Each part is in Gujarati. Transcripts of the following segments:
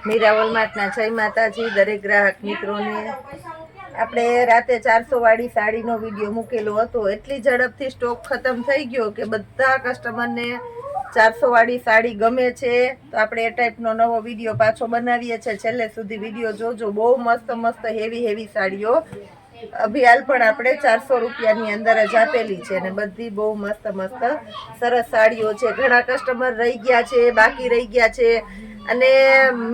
મીરા વોલમાર્ટના જય માતાજી દરેક ગ્રાહક મિત્રોને। આપણે રાતે 400 વાળી સાડીનો વિડીયો મૂકેલો હતો, એટલી ઝડપથી સ્ટોક ખતમ થઈ ગયો કે બધા કસ્ટમરને 400 વાળી સાડી ગમે છે, તો આપણે એ ટાઈપનો નવો વિડીયો પાછો બનાવીએ છીએ। છેલ્લે સુધી વિડીયો જોજો, બહુ મસ્ત મસ્ત હેવી સાડીઓ અભિયાલ પણ આપણે 400 રૂપિયાની અંદર જ આપેલી છે અને બધી બહુ મસ્ત મસ્ત સરસ સાડીઓ છે। ઘણા કસ્ટમર રહી ગયા છે, બાકી રહી ગયા છે અને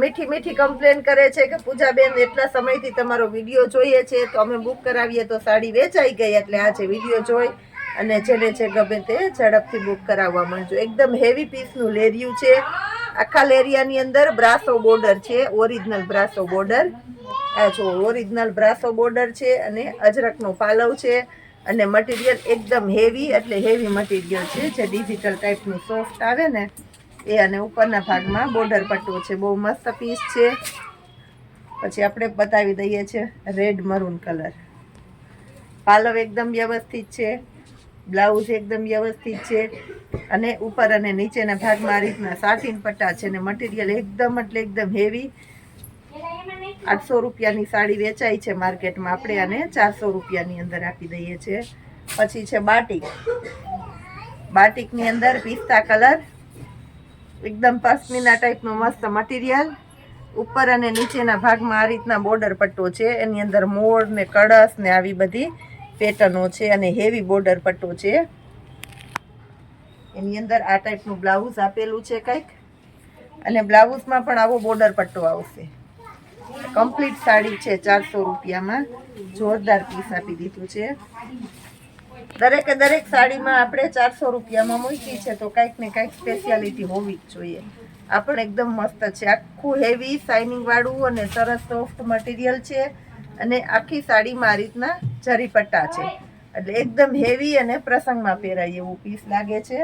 મીઠી કમ્પ્લેન કરે છે કે પૂજાબેન એટલા સમયથી તમારો વિડીયો જોઈએ છે, તો અમે બુક કરાવીએ તો સાડી વેચાઈ ગઈ। એટલે આજે વિડીયો જોઈ અને જેને જે ગમે તે ઝડપથી બુક કરાવવા માંડજો। એકદમ હેવી પીસનું લેરિયું છે, આખા લેરિયાની અંદર બ્રાસો બોર્ડર છે, ઓરિજિનલ બ્રાસો બોર્ડર। આ જો ઓરિજિનલ બ્રાસો બોર્ડર છે અને અજરકનો પાલવ છે અને મટીરિયલ એકદમ હેવી, એટલે હેવી મટીરિયલ છે, જે ડિજિટલ ટાઈપનું સોફ્ટ આવે ને એ, અને ઉપરના ભાગમાં બોર્ડર પટ્ટો છે, બહુ મસ્ત પીસ છે। પછી આપણે બતાવી દઈએ છીએ રેડ મરૂન કલર, પાલવ એકદમ વ્યવસ્થિત છે, બ્લાઉઝ એકદમ વ્યવસ્થિત છે અને ઉપર અને નીચેના ભાગમાં આ રીતના સાટીન પટ્ટા છે અને મટીરિયલ એકદમ એટલે એકદમ હેવી। 800 રૂપિયાની સાડી વેચાઈ છે માર્કેટમાં, આપણે આને 400 રૂપિયાની અંદર આપી દઈએ છીએ। પછી છે બાટિક, બાટિકની અંદર પિસ્તા કલર, એકદમ પશ્મિના ટાઈપનો મસ્ત મટીરિયલ, ઉપર અને નીચેના ભાગમાં આ રીતના બોર્ડર પટ્ટો છે, એની અંદર મોર ને કળશ ને આવી બધી પેટર્નો છે અને હેવી બોર્ડર પટ્ટો છે। એની અંદર આ ટાઈપનું બ્લાઉઝ આપેલું છે કંઈક, અને બ્લાઉઝમાં પણ આવો બોર્ડર પટ્ટો આવશે। કમ્પ્લીટ સાડી છે 400 રૂપિયામાં, જોરદાર પીસ આપી દીધું છે। દરેકે દરેક સાડીમાં આપણે 400 રૂપિયામાં મૂકી છે, તો કંઈક ને કંઈક સ્પેશિયાલિટી હોવી જ જોઈએ। આ પણ એકદમ મસ્ત છે, આખું હેવી શાઇનિંગ વાળું અને સરસ સોફ્ટ મટીરિયલ છે અને આખી સાડીમાં આ રીતના જરી પટ્ટા છે, એટલે એકદમ હેવી અને પ્રસંગમાં પહેરાય એવું પીસ લાગે છે।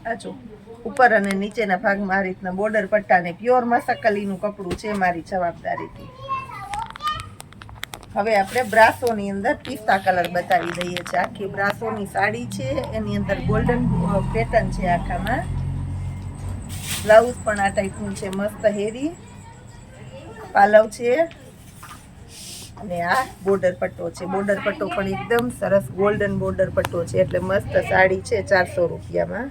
આ જો ઉપર અને નીચેના ભાગમાં આ રીતના બોર્ડર પટ્ટા ને પ્યોર મસકલીનું કપડું છે, મારી જવાબદારીથી। હવે આપણે બ્રાસોની અંદર પિસ્તા કલર બતાવી દઈએ છીએ। આખી બ્રાસોની સાડી છે, એની અંદર ગોલ્ડન પેટર્ન છે આખામાં, બ્લાઉઝ પણ આ ટાઈપનું છે, મસ્ત હેવી પાલવ છે અને આ બોર્ડર પટ્ટો છે, બોર્ડર પટ્ટો પણ એકદમ સરસ ગોલ્ડન બોર્ડર પટ્ટો છે, એટલે મસ્ત સાડી છે 400 રૂપિયામાં।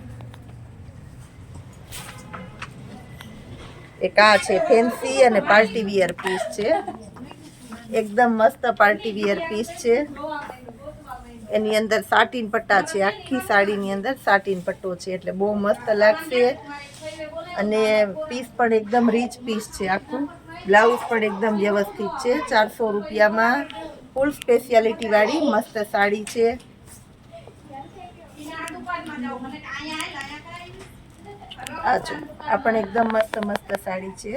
એક આ છે ફેન્સી અને પાર્ટી વિયર પીસ છે, એકદમ મસ્ત પાર્ટી વિયર પીસ છે, એની અંદર સાટીન પટ્ટા છે, આખી સાડીની અંદર સાટીન પટ્ટો છે, એટલે બહુ મસ્ત લાગશે અને પીસ પણ એકદમ રીચ પીસ છે આખું, બ્લાઉઝ પણ એકદમ વ્યવસ્થિત છે। 400 રૂપિયામાં ફૂલ સ્પેશિયાલિટી વાળી મસ્ત સાડી છે। આ જો આ પણ એકદમ મસ્ત મસ્ત સાડી છે,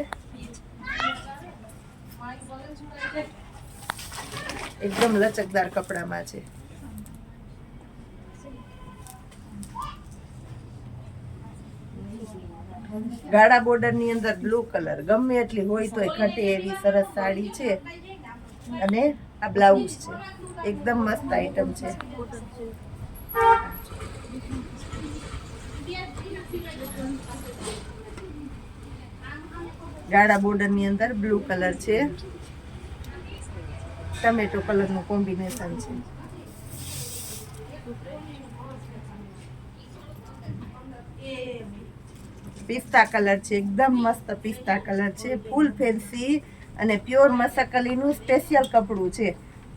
એકદમ લચકદાર કપડામાં છે। ગાળા બોર્ડર ની અંદર બ્લુ કલર, ગમે એટલી હોય તોય ઘટે એવી સરસ સાડી છે અને આ બ્લાઉઝ છે, એકદમ મસ્ત આઈટમ છે। ગાળા બોર્ડર ની અંદર બ્લુ કલર છે, ટમેટો કલરનું કોમ્બિનેશન છે। પિસ્તા કલર છે, એકદમ મસ્ત પિસ્તા કલર છે, ફૂલ ફેન્સી અને પ્યોર મસકલીનું સ્પેશિયલ કપડું છે,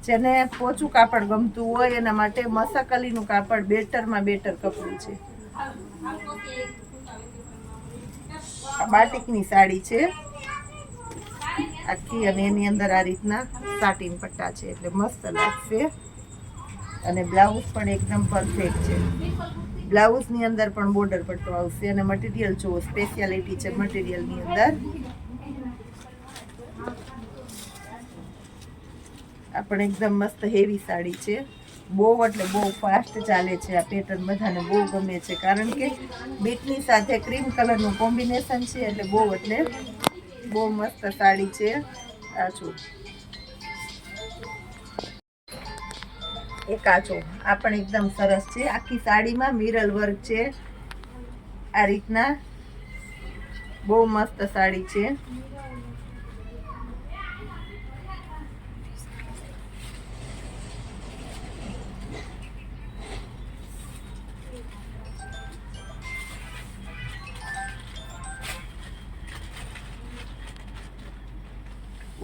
જેને પોચું કાપડ ગમતું હોય એના માટે મસકલીનું કાપડ બેટરમાં બેટર કપડું છે। આ બાટિકની સાડી છે આખી, અને એની અંદર આ રીતના સાટીન પટ્ટા છે, એટલે મસ્ત લાગશે અને બ્લાઉઝ પણ એકદમ પરફેક્ટ છે। બ્લાઉઝની અંદર પણ બોર્ડર પટ્ટો આવશે અને મટીરિયલ જો સ્પેશિયાલિટી છે મટીરિયલની અંદર। આ પણ એકદમ મસ્ત હેવી સાડી છે, બહુ એટલે બહુ ફાસ્ટ ચાલે છે આ પેટર્ન, બધાને બહુ ગમે છે, કારણ કે બીટની સાથે ક્રીમ કલરનું કોમ્બિનેશન છે, એટલે બહુ એટલે બહુ મસ્ત સાડી છે। આ જો એક આ જો આ પણ એકદમ સરસ છે, આખી સાડીમાં મિરર વર્ક છે, આ રીતના બહુ મસ્ત સાડી છે.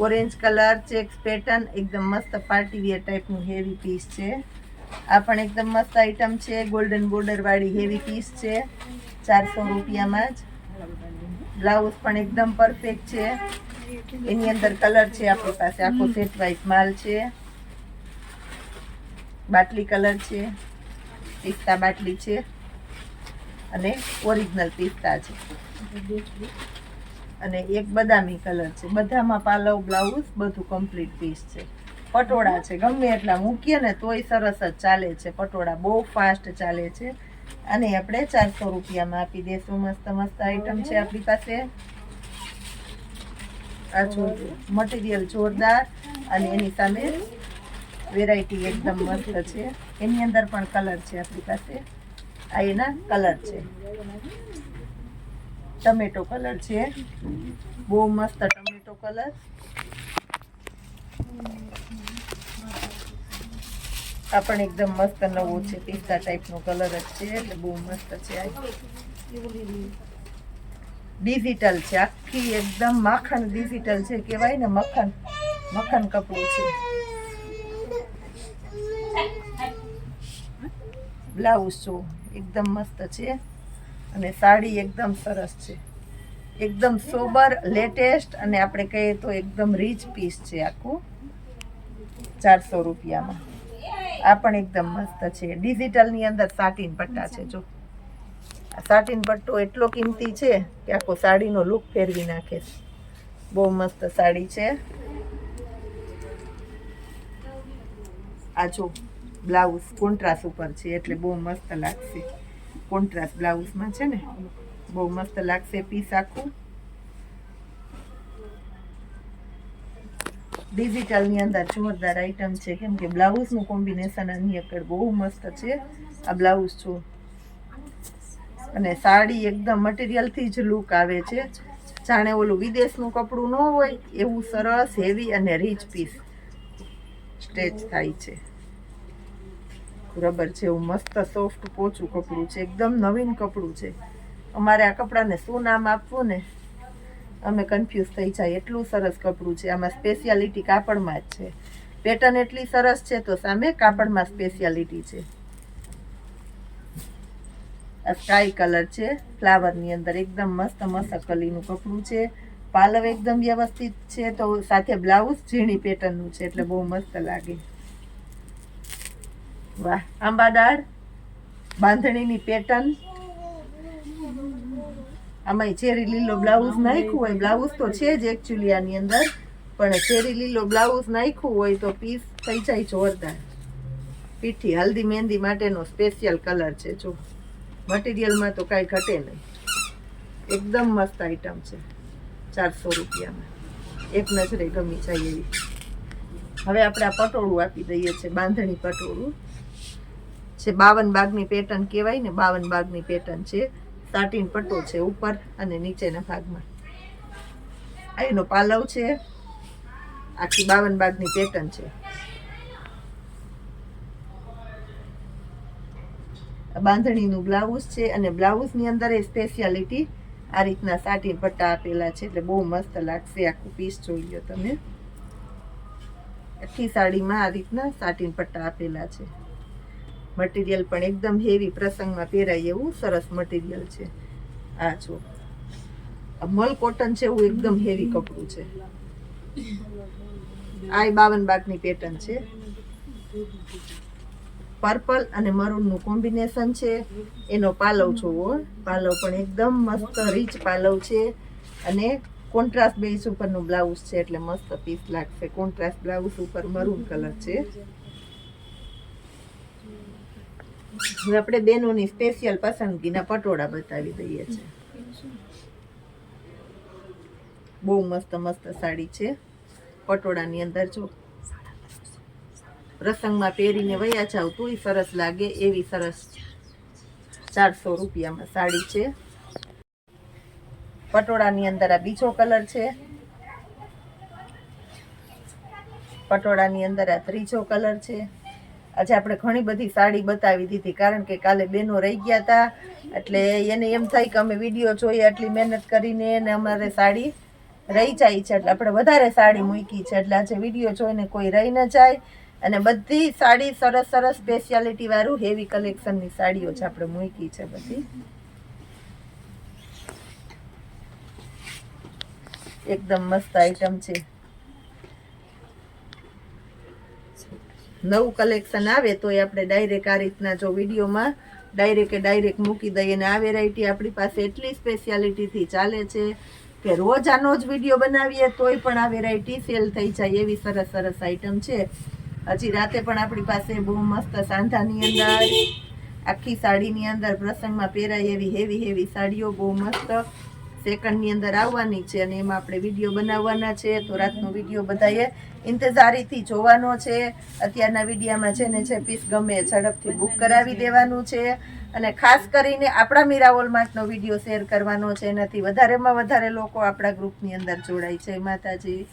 ઓરેન્જ કલર ચેક્સ પેટર્ન એકદમ મસ્ત પાર્ટી વેર ટાઈપનું હેવી પીસ છે. આ પણ એકદમ મસ્ત આઈટમ છે. ગોલ્ડન બોર્ડર વાળી હેવી પીસ છે 400 રૂપિયામાં જ. બ્લાઉઝ પણ એકદમ પરફેક્ટ છે. એની અંદર કલર છે આપણી પાસે આખો સેટ વાઇઝ માલ છે. બાટલી કલર છે, પિસ્તા બાટલી છે અને ઓરિજિનલ પિસ્તા છે અને એક બદામી કલર છે. બધામાં પાલવ બ્લાઉઝ બધું કમ્પ્લીટ પીસ છે. પટોળા છે, ગમે એટલા મૂકીએ ને તોય સરસ જ ચાલે છે. પટોળા બહુ ફાસ્ટ ચાલે છે. અને આપણે 400 રૂપિયામાં આપી દેશું. મસ્ત મસ્ત આઈટમ છે આપણી પાસે. આ જોજો, મટીરિયલ જોરદાર અને એની સામે વેરાયટી એકદમ મસ્ત છે. એની અંદર પણ કલર છે આપણી પાસે. આ એના કલર છે. ટમેટો કલર છે, બહુ મસ્ત ટમેટો કલર. આ પણ એકદમ મસ્ત નવો છે, પિસ્તા ટાઈપનો કલર જ છે એટલે બહુ મસ્ત છે. ડિજિટલ છે, આખી એકદમ માખણ ડિજિટલ છે, કહેવાય ને મક્ખન મક્ખન કપડું છે. બ્લાઉઝ જો એકદમ મસ્ત છે અને સાડી એકદમ સરસ છે. એકદમ સોબર લેટેસ્ટ અને આપણે કહીએ તો એકદમ રીચ પીસ છે આખું 400 રૂપિયામાં. આ પણ એકદમ મસ્ત છે. ડિજિટલની અંદર સાટીન પટ્ટા છે. જો આ સાટીન પટ્ટો એટલો કિંમતી છે કે આખો સાડીનો લુક ફેરવી નાખે છે. બહુ મસ્ત સાડી છે. આ જો બ્લાઉઝ કોન્ટ્રાસ્ટ ઉપર છે એટલે બહુ મસ્ત લાગશે. કોન્ટ્રાસ્ટ બ્લાઉઝમાં છે ને બહુ મસ્ત લાગશે પીસ આખું. ડિજિટલની અંદર જોરદાર આઈટમ છે કેમ કે બ્લાઉઝનું કોમ્બિનેશન આની આગળ બહુ મસ્ત છે. આ બ્લાઉઝ જો અને સાડી એકદમ મટીરિયલથી જ લુક આવે છે. જાણે ઓલું વિદેશનું કપડું ન હોય એવું સરસ હેવી અને રીચ પીસ સ્ટેચ થાય છે. રબર છે એવું મસ્ત સોફ્ટ પોચું કપડું છે. એકદમ નવીન કપડું છે. અમારે આ કપડાને શું નામ આપવું ને અમે કન્ફ્યુઝ થઈ જાય એટલું સરસ કપડું છે. આમાં સ્પેશિયાલિટી કાપડમાં જ છે. પેટર્ન એટલી સરસ છે તો સામે કાપડમાં સ્પેશિયાલિટી છે. આ સ્કાય કલર છે ફ્લાવરની અંદર. એકદમ મસ્ત મસકલીનું કપડું છે. પાલવ એકદમ વ્યવસ્થિત છે તો સાથે બ્લાઉઝ ઝીણી પેટર્નનું છે એટલે બહુ મસ્ત લાગે. વાહ, આંબાડાળ બાંધણીની પેટર્ન. આમાં ચેરી લીલો બ્લાઉઝ નાખ્યું હોય. બ્લાઉઝ તો છે જ એકચ્યુઅલી આની અંદર, પણ ચેરી લીલો બ્લાઉઝ નાખ્યું હોય તો પીસ થઈ જાય જોરદાર. પીઠી હલ્દી મહેંદી માટેનો સ્પેશિયલ કલર છે. જો મટીરિયલમાં તો કાંઈ ઘટે નહીં. એકદમ મસ્ત આઈટમ છે 400 રૂપિયામાં. એક નજરે ગમી જાય એવી. હવે આપણે આ પટોળું આપી દઈએ છીએ. બાંધણી પટોળું છે. 52 બાગની પેટર્ન કહેવાય ને, 52 બાગની પેટર્ન છે. સાટીન પટ્ટો છે ઉપર અને નીચેના ભાગમાં. આ એનો પાલવ છે. આખી 52 બાગની પેટર્ન છે. બાંધણીનું બ્લાઉઝ છે અને બ્લાઉઝની અંદર એ સ્પેશિયાલિટી આ રીતના સાટીન પટ્ટા આપેલા છે એટલે બહુ મસ્ત લાગશે. આખું પીસ જોઈ લો તમે. આખી સાડીમાં આ રીતના સાટીન પટ્ટા આપેલા છે. મટીરિયલ પણ એકદમ હેવી, પ્રસંગમાં પહેરાય એવું સરસ મટીરિયલ છે. આ જો મલ કોટન છે એવું એકદમ હેવી કપડું છે. આ 52 બાગની પેટર્ન છે. પર્પલ અને મરૂનનું કોમ્બિનેશન છે. એનો પાલવ જોવો. પાલવ પણ એકદમ મસ્ત રીચ પાલવ છે અને કોન્ટ્રાસ્ટ બેઝ ઉપરનું બ્લાઉઝ છે એટલે મસ્ત પીસ લાગશે. કોન્ટ્રાસ્ટ બ્લાઉઝ ઉપર મરૂન કલર છે. હવે આપણે બેનોની સ્પેશિયલ પસંદગીના પટોળા બતાવી દઈએ છીએ. બહુ મસ્ત મસ્ત સાડી છે. પટોળાની અંદર જો પ્રસંગમાં પહેરીને વયા જાવ તોય સરસ લાગે એવી સરસ 400 રૂપિયામાં સાડી છે. પટોળાની અંદર આ બીજો કલર છે, પટોળાની અંદર આ ત્રીજો કલર છે. આજે આપણે ઘણી બધી સાડી બતાવી દીધી, કારણ કે કાલે બેનો રહી ગયા હતા, એટલે એને એમ થાય કે અમે વિડીયો જોઈએ આટલી મહેનત કરીને ને અમારે સાડી રહી જાય છે, એટલે આપણે વધારે સાડી મૂકી છે. એટલે આજે વિડીયો જોઈને કોઈ રહી ન જાય, અને બધી સાડી સરસ સરસ સ્પેશિયાલિટી વાળું હેવી કલેક્શનની સાડીઓ છે આપણે મૂકી છે બધી. એકદમ મસ્ત આઈટમ છે. નવું કલેક્શન આવે તો એ આપણે ડાયરેક્ટ આ રીતના જો વિડીયોમાં ડાયરેક્ટ મૂકી દઈએ. અને આ વેરાયટી આપણી પાસે એટલી સ્પેશિયાલિટીથી ચાલે છે કે રોજ આનો જ વિડીયો બનાવીએ તોય પણ આ વેરાયટી સેલ થઈ જાય એવી સરસ સરસ આઈટમ છે. હજી રાતે પણ આપણી પાસે બહુ મસ્ત સાંધાની અંદર આખી સાડીની અંદર પ્રસંગમાં પહેરાય એવી હેવી સાડીઓ બહુ મસ્ત સેકન્ડની અંદર આવવાની છે, અને એમાં આપણે વિડીયો બનાવવાના છે. તો રાતનો વિડીયો બધાએ ઇંતજારીથી જોવાનો છે. અત્યારના વિડીયામાં છે ને જે પીસ ગમે ઝડપથી બુક કરાવી દેવાનું છે, અને ખાસ કરીને આપણા મીરા વોલમાર્ટનો વિડીયો શેર કરવાનો છે. એનાથી વધારેમાં વધારે લોકો આપણા ગ્રુપની અંદર જોડાય છે. માતાજી.